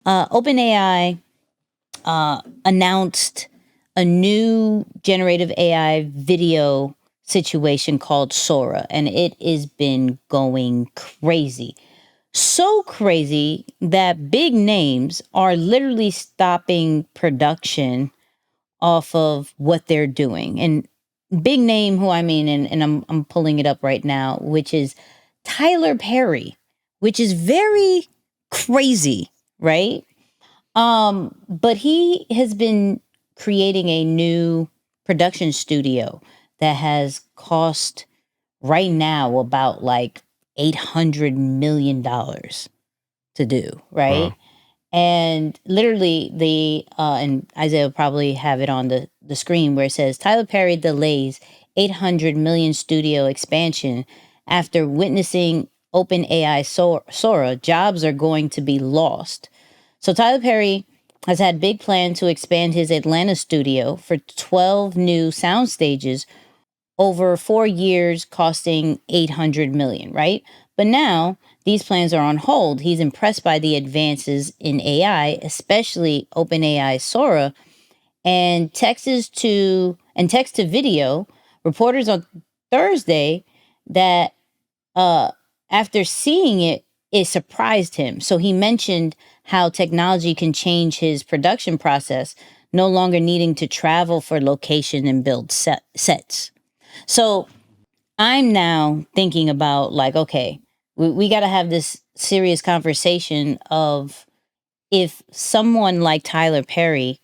OpenAI announced a new generative AI video situation called Sora, and it has been going crazy. So crazy that big names are literally stopping production off of what they're doing. And big name, who I mean, and I'm pulling it up right now, which is Tyler Perry, which is very crazy, right? But he has been creating a new production studio that has cost right now about like $800 million to do, right? Wow. And literally and Isaiah will probably have it on the screen where it says Tyler Perry delays 800 million studio expansion after witnessing OpenAI Sora, jobs are going to be lost. So Tyler Perry has had big plan to expand his Atlanta studio for 12 new sound stages over 4 years, costing 800 million, right? But now these plans are on hold. He's impressed by the advances in AI, especially OpenAI Sora and text to video. Reporters on Thursday that after seeing it, it surprised him. So he mentioned how technology can change his production process, no longer needing to travel for location and build sets. So I'm now thinking about like, okay, we got to have this serious conversation of if someone like Tyler Perry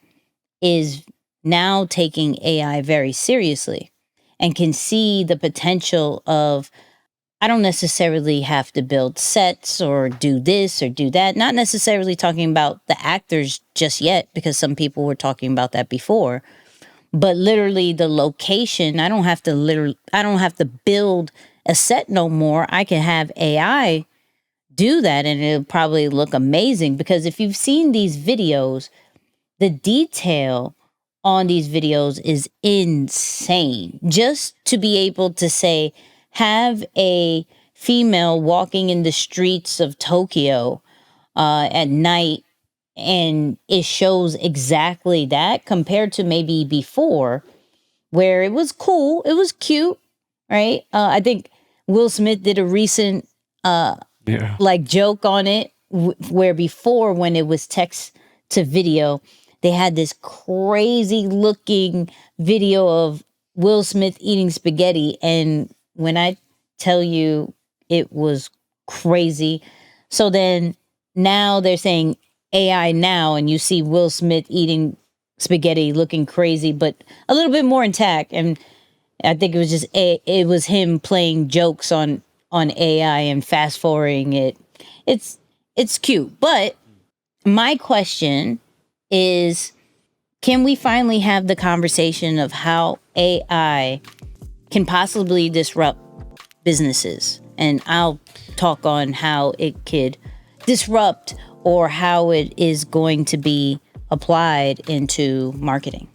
is now taking AI very seriously and can see the potential of, I don't necessarily have to build sets or do this or do that. Not necessarily talking about the actors just yet, because some people were talking about that before, but literally the location. I don't have to build a set no more. I can have AI do that and it'll probably look amazing, because if you've seen these videos, the detail on these videos is insane. Just to be able to say, have a female walking in the streets of Tokyo at night, and it shows exactly that, compared to maybe before where it was cool, it was cute, right? I think Will Smith did a recent Yeah. like joke on it, where before, when it was text to video, they had this crazy looking video of Will Smith eating spaghetti, and when I tell you, it was crazy. So then now they're saying AI now, and you see Will Smith eating spaghetti looking crazy, but a little bit more intact. And I think it was just it was him playing jokes on AI and fast forwarding it. It's it's cute, but my question is, can we finally have the conversation of how AI can possibly disrupt businesses? And I'll talk on how it could disrupt or how it is going to be applied into marketing.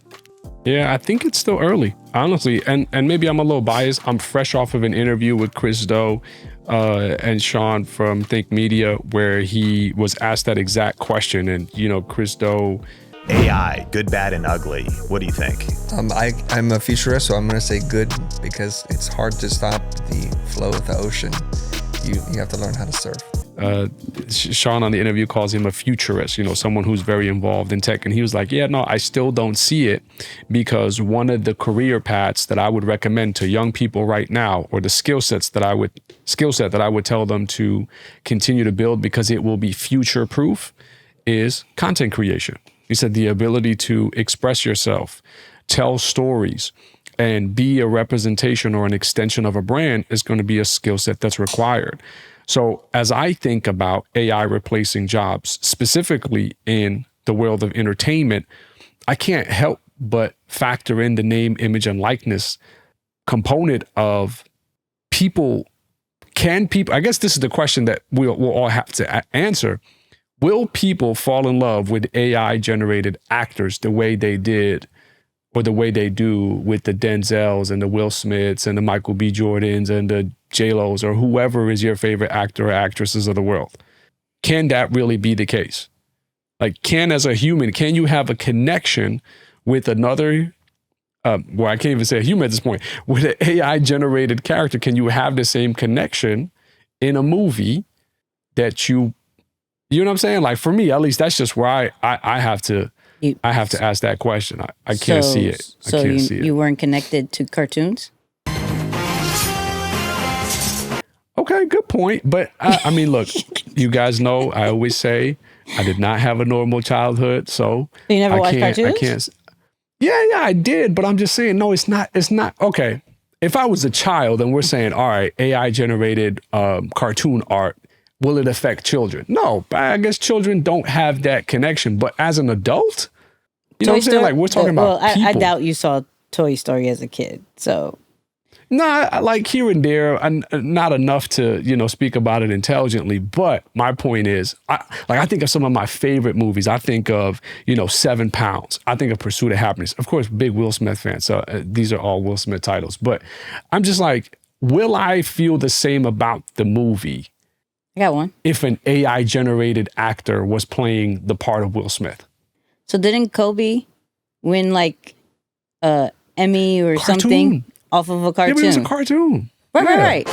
Yeah, I think it's still early, honestly. And maybe I'm a little biased. I'm fresh off of an interview with Chris Do and Sean from Think Media, where he was asked that exact question. And, Chris Do. AI, good, bad, and ugly. What do you think? I'm a futurist, so I'm going to say good, because it's hard to stop the flow of the ocean. You have to learn how to surf. Sean on the interview calls him a futurist, someone who's very involved in tech. And he was like, yeah, no, I still don't see it, because one of the career paths that I would recommend to young people right now, or the skill set that I would tell them to continue to build, because it will be future proof, is content creation. He said the ability to express yourself, tell stories, and be a representation or an extension of a brand is going to be a skill set that's required. So as I think about AI replacing jobs, specifically in the world of entertainment, I can't help but factor in the name, image, and likeness component of people. I guess this is the question that we'll all have to answer. Will people fall in love with AI generated actors the way they did, or the way they do, with the Denzels and the Will Smiths and the Michael B. Jordans and the J-Los, or whoever is your favorite actor or actresses of the world? Can that really be the case? Like, as a human, can you have a connection with another? Well, I can't even say a human at this point. With an AI generated character, can you have the same connection in a movie that you know what I'm saying? Like, for me, at least, that's just where I have to ask that question. I can't see it. I can't see it. You weren't connected to cartoons? Okay, good point. But I mean, look, you guys know I always say I did not have a normal childhood, so you never watched cartoons? I can't. Yeah, I did, but I'm just saying, no, it's not. Okay. If I was a child and we're saying, all right, AI generated cartoon art, will it affect children? No, I guess children don't have that connection. But as an adult, you know what I'm saying? Like, we're talking about people. I doubt you saw Toy Story as a kid, so. No, I like here and there, and not enough to, speak about it intelligently. But my point is, I think of some of my favorite movies. I think of, 7 Pounds. I think of Pursuit of Happiness. Of course, big Will Smith fan. So these are all Will Smith titles. But I'm just like, will I feel the same about the movie? I got one. If an AI generated actor was playing the part of Will Smith. So didn't Kobe win like Emmy or something? Off of a cartoon. Yeah, but it was a cartoon. Right.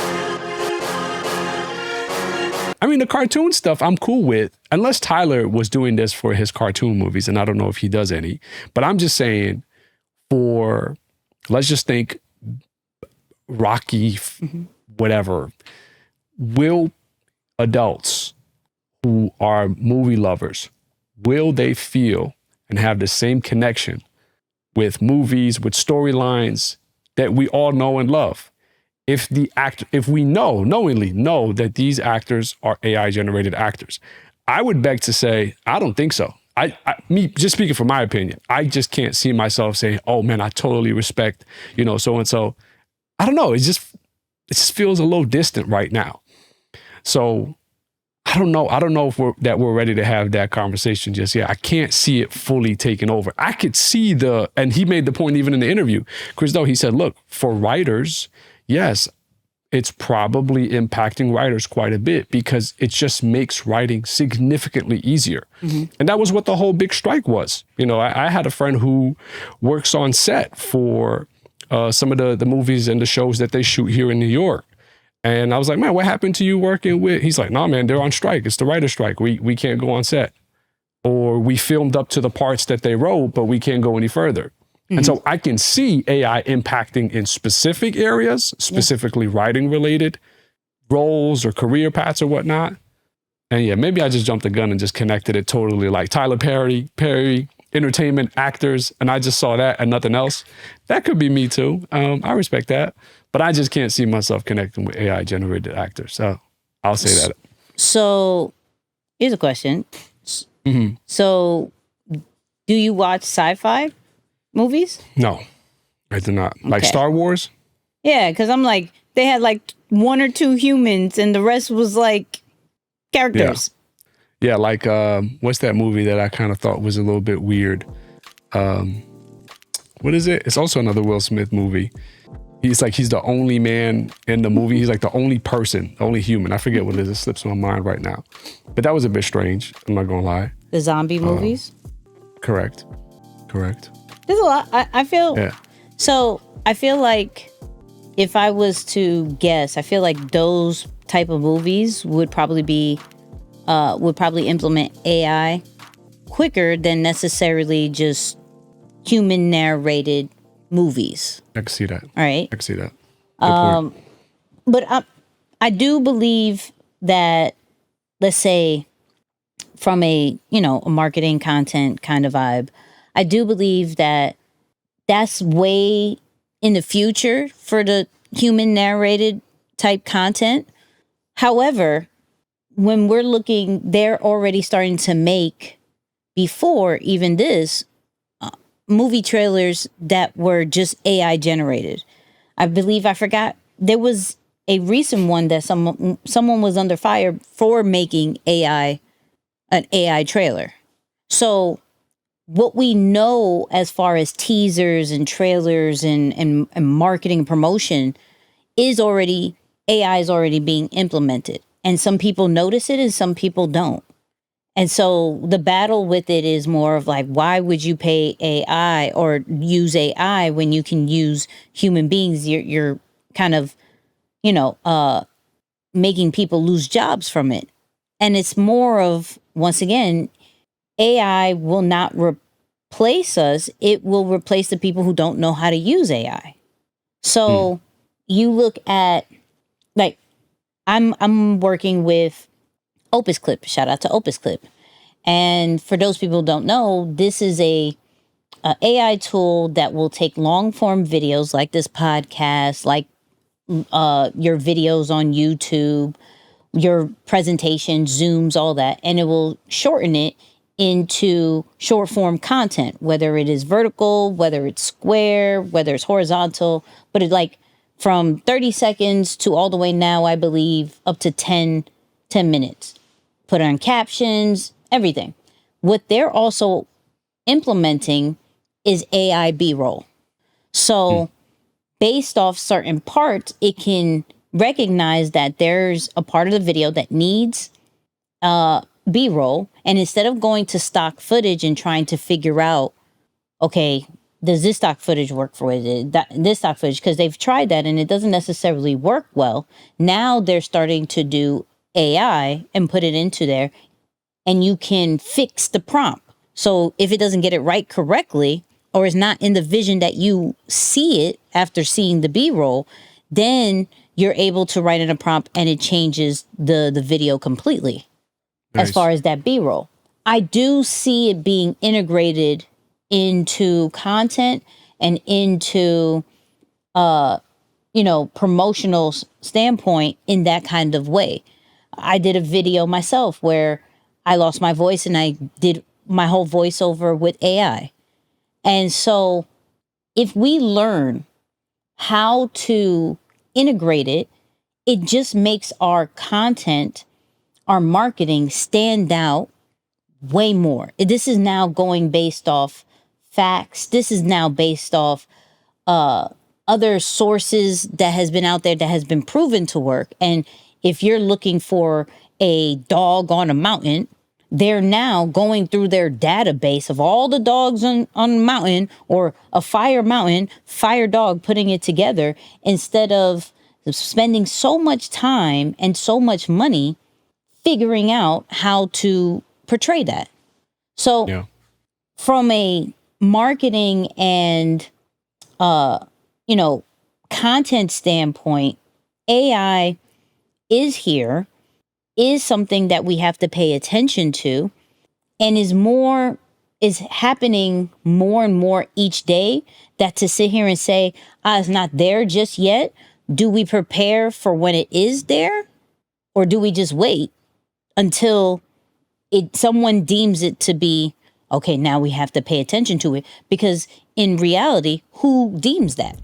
I mean, the cartoon stuff I'm cool with, unless Tyler was doing this for his cartoon movies, and I don't know if he does any. But I'm just saying, let's just think Rocky, whatever. Will adults who are movie lovers, will they feel and have the same connection with movies, with storylines that we all know and love? If we knowingly know that these actors are AI generated actors, I would beg to say, I don't think so. Me just speaking from my opinion, I just can't see myself saying, oh man, I totally respect, so-and-so. I don't know. It just feels a little distant right now. So I don't know if we're ready to have that conversation just yet. I can't see it fully taking over. I could see and he made the point even in the interview, Chris, though, he said, look, for writers, yes, it's probably impacting writers quite a bit because it just makes writing significantly easier. Mm-hmm. And that was what the whole big strike was. I had a friend who works on set for some of the movies and the shows that they shoot here in New York. And I was like, man, what happened to you working with? He's like, no, man, they're on strike. It's the writer's strike. We can't go on set. Or we filmed up to the parts that they wrote, but we can't go any further. Mm-hmm. And so I can see AI impacting in specific areas, specifically writing related roles or career paths or whatnot. And yeah, maybe I just jumped the gun and just connected it totally like Tyler Perry, entertainment actors, and I just saw that and nothing else. That could be me too. I respect that. But I just can't see myself connecting with AI generated actors. So I'll say that. So here's a question. Mm-hmm. So do you watch sci-fi movies? No, I do not. Okay. Like Star Wars? Yeah, because I'm like, they had like 1 or 2 humans and the rest was like characters. Yeah, like what's that movie that I kind of thought was a little bit weird? What is it? It's also another Will Smith movie. He's the only man in the movie. He's like the only person, the only human. I forget what it is. It slips my mind right now. But that was a bit strange. I'm not going to lie. The zombie movies? Correct. There's a lot. I feel... Yeah. So I feel like if I was to guess, I feel like those type of movies would probably implement AI quicker than necessarily just human narrated movies. I can see that. All right. I can see that. But I do believe that, let's say, from a marketing content kind of vibe, I do believe that that's way in the future for the human narrated type content. However, when we're looking, they're already starting to make, before even this, movie trailers that were just AI generated. I believe, I forgot, there was a recent one that someone was under fire for making an AI trailer. So what we know as far as teasers and trailers and marketing and promotion AI is already being implemented. And some people notice it and some people don't. And so the battle with it is more of like, why would you pay AI or use AI when you can use human beings? You're kind of, you know, making people lose jobs from it. And it's more of, once again, AI will not replace us. It will replace the people who don't know how to use AI. So you look at, like, I'm working with Opus Clip. Shout out to Opus Clip. And for those people who don't know, this is a AI tool that will take long form videos like this podcast, like your videos on YouTube, your presentations, Zooms, all that, and it will shorten it into short form content, whether it is vertical, whether it's square, whether it's horizontal, but it like from 30 seconds to all the way now, I believe, up to 10 minutes. Put on captions, everything. What they're also implementing is AI B-roll. So based off certain parts, it can recognize that there's a part of the video that needs B-roll. And instead of going to stock footage and trying to figure out, okay, does this stock footage work for it? This stock footage, because they've tried that and it doesn't necessarily work well. Now they're starting to do AI and put it into there, and you can fix the prompt. So if it doesn't get it right correctly, or is not in the vision that you see it after seeing the B-roll, then you're able to write in a prompt and it changes the video completely. Nice. As far as that B-roll. I do see it being integrated into content and into, promotional standpoint in that kind of way. I did a video myself where I lost my voice and I did my whole voiceover with AI. And so if we learn how to integrate it, it just makes our content, our marketing stand out way more. This is now going based off facts. This is now based off other sources that has been out there that has been proven to work. And if you're looking for a dog on a mountain, they're now going through their database of all the dogs on a mountain, or a fire mountain, fire dog, putting it together, instead of spending so much time and so much money figuring out how to portray that. So from a marketing and, content standpoint, AI is here, is something that we have to pay attention to, and is happening more and more each day, that to sit here and say, it's not there just yet. Do we prepare for when it is there? Or do we just wait until someone deems it to be, okay, now we have to pay attention to it? Because in reality, who deems that?